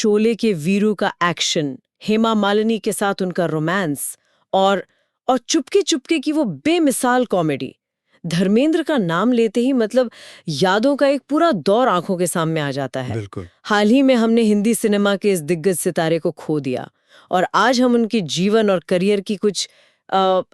शोले के वीरू का एक्शन, हेमा मालिनी के साथ उनका रोमांस और चुपके चुपके की वो बेमिसाल कॉमेडी। धर्मेंद्र का नाम लेते ही मतलब यादों का एक पूरा दौर आंखों के सामने आ जाता है। बिल्कुल। हाल ही में हमने हिंदी सिनेमा के इस दिग्गज सितारे को खो दिया और आज हम उनके जीवन और करियर की कुछ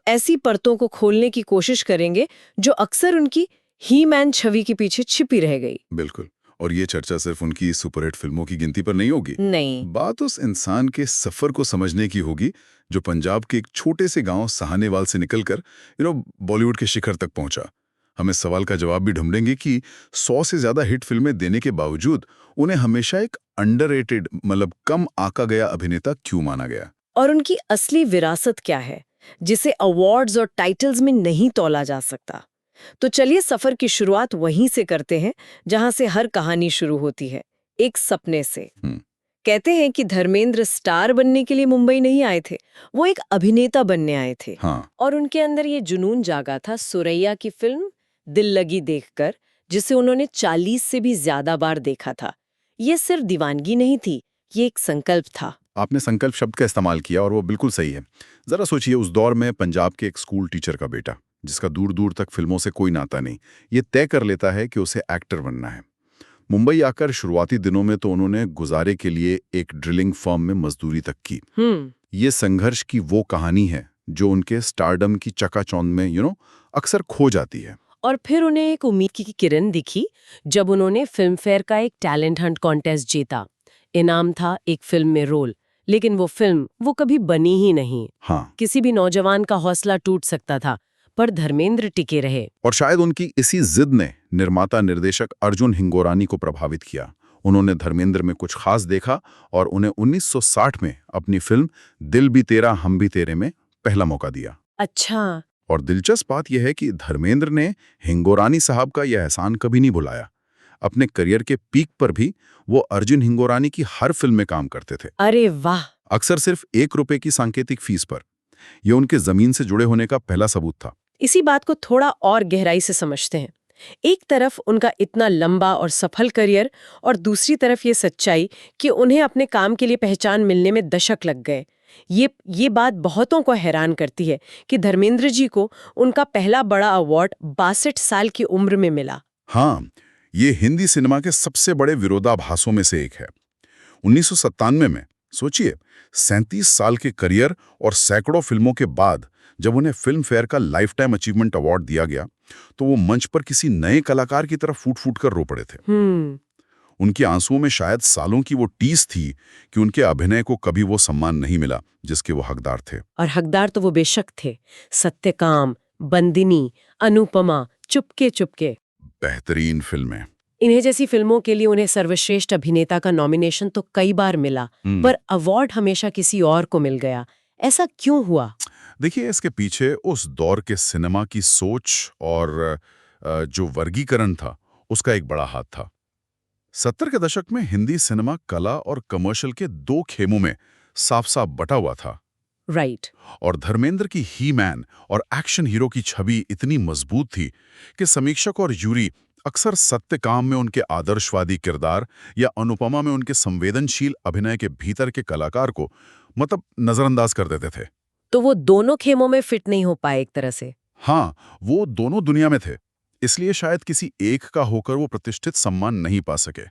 ऐसी परतों को खोलने की कोशिश करेंगे जो अक्सर उनकी ही मैन छवि के पीछे छिपी रह गई। बिल्कुल। और ये चर्चा सिर्फ उनकी सुपरहिट फिल्मों की गिनती पर नहीं होगी। नहीं, बात उस इंसान के सफर को समझने की होगी जो पंजाब के एक छोटे से गांव सहानेवाल से निकलकर बॉलीवुड के शिखर तक पहुंचा। हम इस सवाल का जवाब भी ढूंढेंगे कि 100 से ज्यादा हिट फिल्में देने के बावजूद उन्हें हमेशा एक अंडररेटेड मतलब कम आका गया अभिनेता क्यों माना गया, और उनकी असली विरासत क्या है जिसे अवार्ड्स और टाइटल्स में नहीं तौला जा सकता। तो चलिए सफर की शुरुआत वहीं से करते हैं जहां से हर कहानी शुरू होती है, एक सपने से। कहते हैं कि धर्मेंद्र स्टार बनने के लिए मुंबई नहीं आए थे, वो एक अभिनेता बनने आए थे। हाँ। और उनके अंदर ये जुनून जागा था सुरैया की फिल्म दिल लगी देखकर, जिसे उन्होंने 40 से भी ज्यादा बार देखा था। ये सिर्फ दीवानगी नहीं थी, ये एक संकल्प था। आपने संकल्प शब्द का इस्तेमाल किया और वो बिल्कुल सही है। जरा सोचिए, उस दौर में पंजाब के एक स्कूल टीचर का बेटा जिसका दूर दूर तक फिल्मों से कोई नाता नहीं, ये तय कर लेता है कि उसे एक्टर बनना है। मुंबई आकर शुरुआती दिनों में तो उन्होंने गुजारे के लिए एक ड्रिलिंग फर्म में मजदूरी तक की। ये संघर्ष की वो कहानी है जो उनके स्टारडम की चकाचौंध में अक्सर खो जाती है। और फिर उन्हें एक उम्मीद की किरण दिखी जब उन्होंने फिल्म फेयर का एक टैलेंट हंट कॉन्टेस्ट जीता। इनाम था एक फिल्म में रोल, लेकिन वो फिल्म वो कभी बनी ही नहीं। हाँ। किसी भी नौजवान का हौसला टूट सकता था, पर धर्मेंद्र टिके रहे। और शायद उनकी इसी जिद ने निर्माता निर्देशक अर्जुन हिंगोरानी को प्रभावित किया। उन्होंने धर्मेंद्र में कुछ खास देखा और उन्हें 1960 में अपनी फिल्म दिल भी तेरा हम भी तेरे में पहला मौका दिया। अच्छा। और दिलचस्प बात यह है कि धर्मेंद्र ने हिंगोरानी साहब का यह एहसान कभी नहीं भुलाया। अपने करियर के पीक पर भी वो अर्जुन हिंगोरानी की हर फिल्म में काम करते थे। अरे वाह! अक्सर सिर्फ ₹1 की सांकेतिक फीस पर। यह उनके जमीन से जुड़े होने का पहला सबूत था। इसी बात को थोड़ा और गहराई से समझते हैं। एक तरफ उनका इतना लंबा और सफल करियर और दूसरी तरफ ये सच्चाई कि उन्हें अपने काम के लिए पहचान मिलने में दशक लग गए। ये बात बहुतों को हैरान करती है कि धर्मेंद्र जी को उनका पहला बड़ा अवार्ड 62 साल की उम्र में मिला। हाँ, ये हिंदी सिनेमा के सबसे बड़े विरोधाभासों में से एक है। 1997 में सोचिए, 37 साल के करियर और सैकड़ों फिल्मों के बाद जब उन्हें फिल्म फेयर का लाइफ टाइम अचीवमेंट अवार्ड दिया गया तो वो मंच पर किसी नए कलाकार की तरफ फूट फूट कर रो पड़े थे। उनके आंसुओं में शायद सालों की वो टीस थी कि उनके अभिनय को कभी वो सम्मान नहीं मिला जिसके वो हकदार थे। और हकदार तो वो बेशक थे। सत्यकाम, बंदिनी, अनुपमा, चुपके चुपके, बेहतरीन फिल्में। इन्हें जैसी फिल्मों के लिए उन्हें सर्वश्रेष्ठ अभिनेता का नॉमिनेशन तो कई बार मिला, पर अवार्ड हमेशा किसी और को मिल गया। ऐसा क्यों हुआ? देखिए, इसके पीछे उस दौर के सिनेमा की सोच और जो वर्गीकरण था उसका एक बड़ा हाथ था। 70 के दशक में हिंदी सिनेमा कला और कमर्शियल के दो खेमों में साफ साफ बटा हुआ था। राइट। और धर्मेंद्र की ही मैन और एक्शन हीरो की छवि इतनी मजबूत थी कि समीक्षक और जूरी अक्सर सत्यकाम में उनके आदर्शवादी किरदार या अनुपमा में उनके संवेदनशील अभिनय के भीतर के कलाकार को नजरअंदाज कर देते थे। तो वो दोनों खेमों में फिट नहीं हो पाए एक तरह से। हाँ, वो दोनों दुनिया में थे, इसलिए शायद किसी एक का होकर वो प्रतिष्ठित सम्मान नहीं पा सके।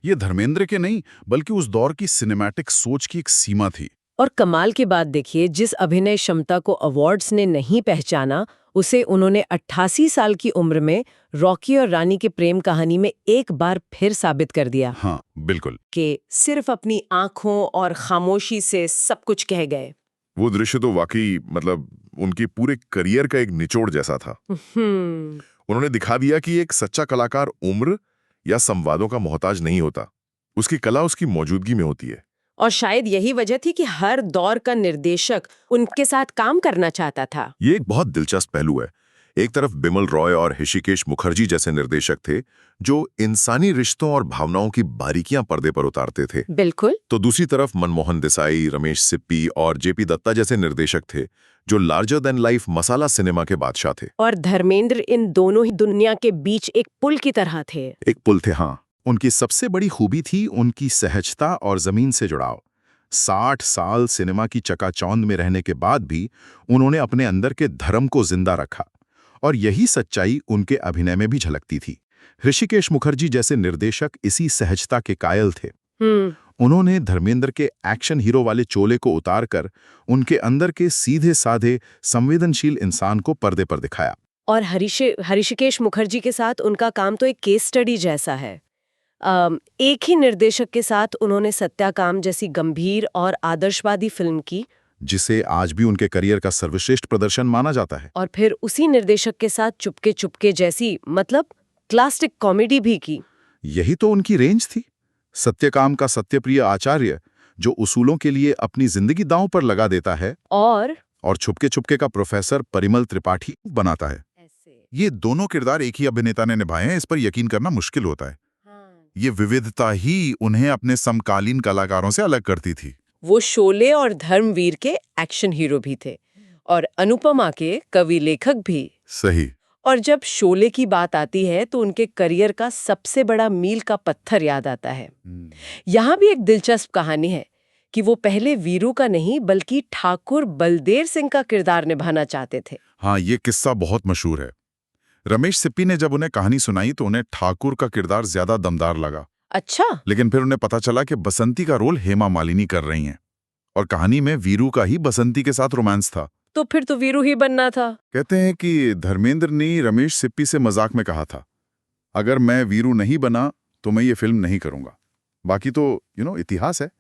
ये धर्मेंद्र के नहीं बल्कि उस दौर की सिनेमैटिक सोच की एक सीमा थी। और कमाल की बात देखिए, जिस अभिनय क्षमता को अवार्ड्स ने नहीं पहचाना उसे उन्होंने 88 साल की उम्र में रॉकी और रानी के प्रेम कहानी में एक बार फिर साबित कर दिया। हाँ, बिल्कुल। कि सिर्फ अपनी आंखों और खामोशी से सब कुछ कह गए। वो दृश्य तो वाकई उनके पूरे करियर का एक निचोड़ जैसा था। उन्होंने दिखा दिया कि एक सच्चा कलाकार उम्र या संवादों का मोहताज नहीं होता, उसकी कला उसकी मौजूदगी में होती है। और शायद यही वजह थी कि हर दौर का निर्देशक उनके साथ काम करना चाहता था। ये एक बहुत दिलचस्प पहलू है। एक तरफ बिमल रॉय और ऋषिकेश मुखर्जी जैसे निर्देशक थे जो इंसानी रिश्तों और भावनाओं की बारीकियां पर्दे पर उतारते थे। बिल्कुल। तो दूसरी तरफ मनमोहन देसाई, रमेश सिप्पी और जेपी दत्ता जैसे निर्देशक थे जो लार्जर देन लाइफ मसाला सिनेमा के बादशाह थे। और धर्मेंद्र इन दोनों ही दुनिया के बीच एक पुल की तरह थे। एक पुल थे, हाँ। उनकी सबसे बड़ी खूबी थी उनकी सहजता और जमीन से जुड़ाव। 60 साल सिनेमा की चकाचौंध में रहने के बाद भी उन्होंने अपने अंदर के धर्म को जिंदा रखा, और यही सच्चाई उनके अभिनय में भी झलकती थी। ऋषिकेश मुखर्जी जैसे निर्देशक इसी सहजता के कायल थे। उन्होंने धर्मेंद्र के एक्शन हीरो वाले चोले को उतारकर उनके अंदर के सीधे साधे संवेदनशील इंसान को पर्दे पर दिखाया। और हरिषिकेश मुखर्जी के साथ उनका काम तो एक केस स्टडी जैसा है। एक ही निर्देशक के साथ उन्होंने सत्याकाम जैसी गंभीर और आदर्शवादी फिल्म की, जिसे आज भी उनके करियर का सर्वश्रेष्ठ प्रदर्शन माना जाता है। और फिर उसी निर्देशक के साथ चुपके चुपके जैसी मतलब क्लासिक कॉमेडी भी की। यही तो उनकी रेंज थी। सत्यकाम का सत्यप्रिय आचार्य जो उसूलों के लिए अपनी जिंदगी दांव पर लगा देता है, और छुपके चुपके का प्रोफेसर परिमल त्रिपाठी बनाता है। ये दोनों किरदार एक ही अभिनेता ने निभाए हैं, इस पर यकीन करना मुश्किल होता है। ये विविधता ही उन्हें अपने समकालीन कलाकारों से अलग करती थी। वो शोले और धर्मवीर के एक्शन हीरो भी थे और अनुपमा के कवि लेखक भी। सही। और जब शोले की बात आती है तो उनके करियर का सबसे बड़ा मील का पत्थर याद आता है। यहाँ भी एक दिलचस्प कहानी है कि वो पहले वीरू का नहीं बल्कि ठाकुर बलदेव सिंह का किरदार निभाना चाहते थे। हाँ, ये किस्सा बहुत मशहूर है। रमेश सिप्पी ने जब उन्हें कहानी सुनाई तो उन्हें ठाकुर का किरदार ज्यादा दमदार लगा। अच्छा। लेकिन फिर उन्हें पता चला कि बसंती का रोल हेमा मालिनी कर रही हैं, और कहानी में वीरू का ही बसंती के साथ रोमांस था। तो फिर तो वीरू ही बनना था। कहते हैं कि धर्मेंद्र ने रमेश सिप्पी से मजाक में कहा था, अगर मैं वीरू नहीं बना तो मैं ये फिल्म नहीं करूंगा। बाकी तो इतिहास है।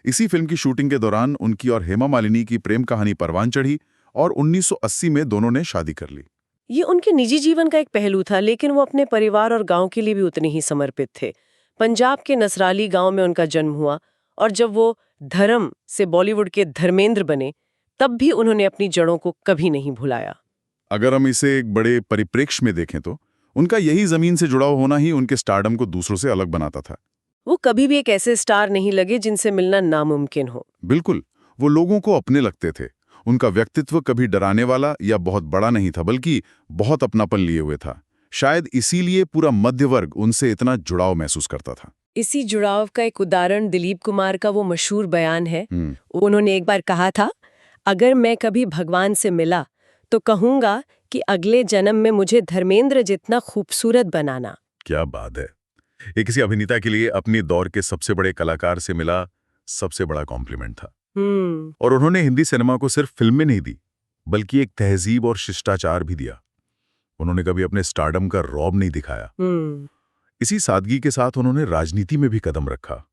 इसी फिल्म की शूटिंग के दौरान उनकी और हेमा मालिनी की प्रेम कहानी परवान चढ़ी और 1980 में दोनों ने शादी कर ली। ये उनके निजी जीवन का एक पहलू था, लेकिन वो अपने परिवार और गांव के लिए भी उतने ही समर्पित थे। पंजाब के नसराली गांव में उनका जन्म हुआ, और जब वो धर्म से बॉलीवुड के धर्मेंद्र बने तब भी उन्होंने अपनी जड़ों को कभी नहीं भुलाया। अगर हम इसे एक बड़े परिप्रेक्ष्य में देखें तो उनका यही जमीन से जुड़ाव होना ही उनके स्टारडम को दूसरों से अलग बनाता था। वो कभी भी एक ऐसे स्टार नहीं लगे जिनसे मिलना नामुमकिन हो। बिल्कुल, वो लोगों को अपने लगते थे। उनका व्यक्तित्व कभी डराने वाला या बहुत बड़ा नहीं था, बल्कि बहुत अपनापन लिए हुए था। शायद इसीलिए पूरा मध्य वर्ग उनसे इतना जुड़ाव महसूस करता था। इसी जुड़ाव का एक उदाहरण दिलीप कुमार का वो मशहूर बयान है। उन्होंने एक बार कहा था, अगर मैं कभी भगवान से मिला तो कहूंगा कि अगले जन्म में मुझे धर्मेंद्र जितना खूबसूरत बनाना। क्या बात है। ये किसी अभिनेता के लिए अपनी दौर के सबसे बड़े कलाकार से मिला सबसे बड़ा कॉम्प्लीमेंट था। और उन्होंने हिंदी सिनेमा को सिर्फ फिल्में नहीं दी, बल्कि एक तहजीब और शिष्टाचार भी दिया। उन्होंने कभी अपने स्टारडम का रौब नहीं दिखाया। इसी सादगी के साथ उन्होंने राजनीति में भी कदम रखा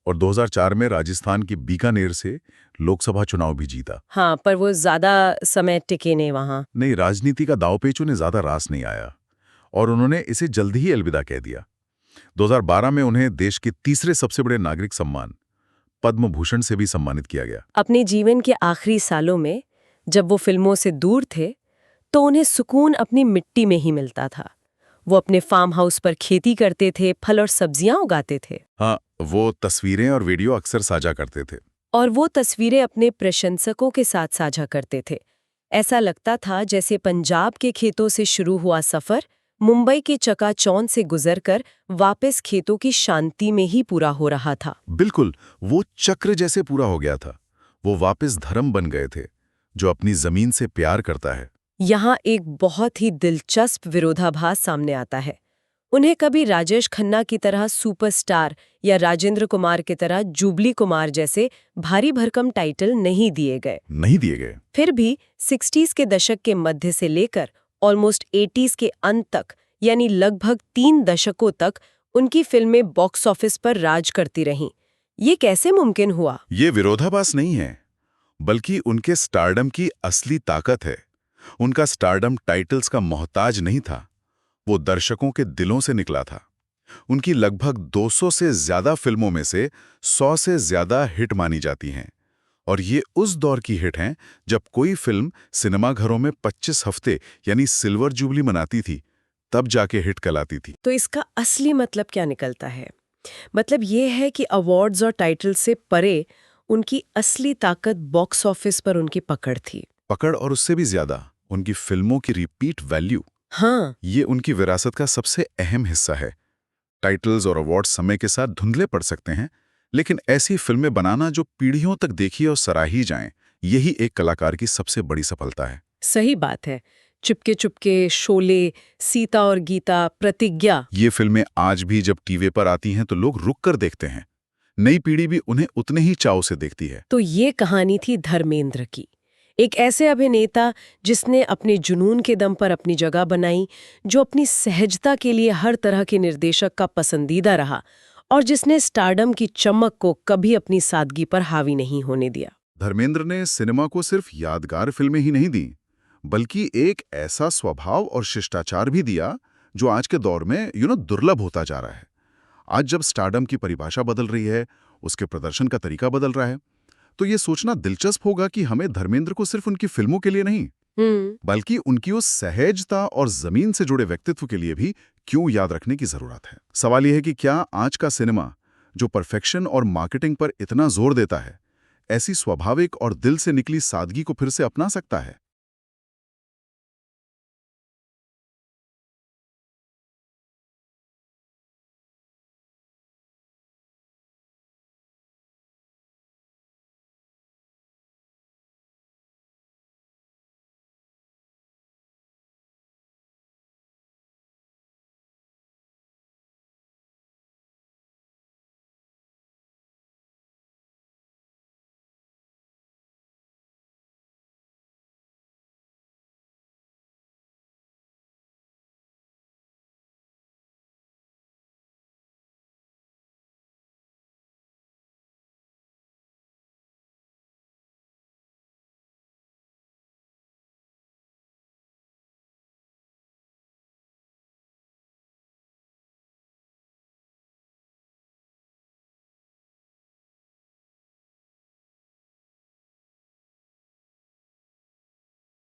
और 2004 में राजस्थान की बीकानेर से लोकसभा चुनाव भी जीता। हाँ, पर वो ज्यादा समय टिके नहीं वहां। नहीं, राजनीति का दांवपेच उन्हें ज्यादा रास नहीं आया और उन्होंने इसे जल्दी ही अलविदा कह दिया। 2012 में उन्हें देश के तीसरे सबसे बड़े नागरिक सम्मान पद्म भूषण से भी सम्मानित किया गया। अपने जीवन के आखिरी सालों में जब वो फिल्मों से दूर थे तो उन्हें सुकून अपनी मिट्टी में ही मिलता था। वो अपने फार्म हाउस पर खेती करते थे, फल और सब्जियां उगाते थे। हाँ, वो तस्वीरें और वीडियो अक्सर साझा करते थे। और वो तस्वीरें अपने प्रशंसकों के साथ साझा करते थे। ऐसा लगता था जैसे पंजाब के खेतों से शुरू हुआ सफर मुंबई के चकाचौंध से गुजरकर वापस खेतों की शांति में ही पूरा हो रहा था। बिल्कुल, वो चक्र जैसे पूरा हो गया था। वो वापस धर्म बन गए थे जो अपनी जमीन से प्यार करता है। यहाँ एक बहुत ही दिलचस्प विरोधाभास सामने आता है। उन्हें कभी राजेश खन्ना की तरह सुपरस्टार या राजेंद्र कुमार की तरह जुबली कुमार जैसे भारी भरकम टाइटल नहीं दिए गए। फिर भी 60s के दशक के मध्य से लेकर ऑलमोस्ट 80s के अंत तक, यानी लगभग 3 दशकों तक उनकी फिल्में बॉक्स ऑफिस पर राज करती रहीं। ये कैसे मुमकिन हुआ? ये विरोधाभास नहीं है, बल्कि उनके स्टारडम की असली ताकत है। उनका स्टारडम टाइटल्स का मोहताज नहीं था, वो दर्शकों के दिलों से निकला था। उनकी लगभग 200 से ज्यादा फिल्मों में से 100 से ज्यादा हिट मानी जाती हैं, और ये उस दौर की हिट हैं जब कोई फिल्म सिनेमाघरों में 25 हफ्ते यानी सिल्वर जुबली मनाती थी, तब जाके हिट कहलाती थी। तो इसका असली मतलब क्या निकलता है? मतलब ये है कि अवार्ड्स और टाइटल से परे उनकी असली ताकत बॉक्स ऑफिस पर उनकी पकड़ थी। पकड़, और उससे भी ज्यादा उनकी फिल्मों की रिपीट वैल्यू। हाँ, ये उनकी विरासत का सबसे अहम हिस्सा है। टाइटल्स और अवार्ड्स समय के साथ धुंधले पड़ सकते हैं, लेकिन ऐसी फिल्में बनाना जो पीढ़ियों तक देखी और सराही जाएं, यही एक कलाकार की सबसे बड़ी सफलता है। सही बात है। चुपके चुपके, शोले, सीता और गीता, प्रतिज्ञा, ये फिल्में आज भी जब टीवी पर आती हैं तो लोग रुक कर देखते हैं। नई पीढ़ी भी उन्हें उतने ही चाव से देखती है। तो ये कहानी थी धर्मेंद्र की, एक ऐसे अभिनेता जिसने अपने जुनून के दम पर अपनी जगह बनाई, जो अपनी सहजता के लिए हर तरह के निर्देशक का पसंदीदा रहा और जिसने स्टारडम की चमक को कभी अपनी सादगी पर हावी नहीं होने दिया। धर्मेंद्र ने सिनेमा को सिर्फ यादगार फिल्में ही नहीं दी, बल्कि एक ऐसा स्वभाव और शिष्टाचार भी दिया जो आज के दौर में दुर्लभ होता जा रहा है। आज जब स्टारडम की परिभाषा बदल रही है, उसके प्रदर्शन का तरीका बदल रहा है, तो ये सोचना दिलचस्प होगा कि हमें धर्मेंद्र को सिर्फ उनकी फिल्मों के लिए नहीं, बल्कि उनकी उस सहजता और जमीन से जुड़े व्यक्तित्व के लिए भी क्यों याद रखने की जरूरत है। सवाल यह है कि क्या आज का सिनेमा, जो परफेक्शन और मार्केटिंग पर इतना जोर देता है, ऐसी स्वाभाविक और दिल से निकली सादगी को फिर से अपना सकता है?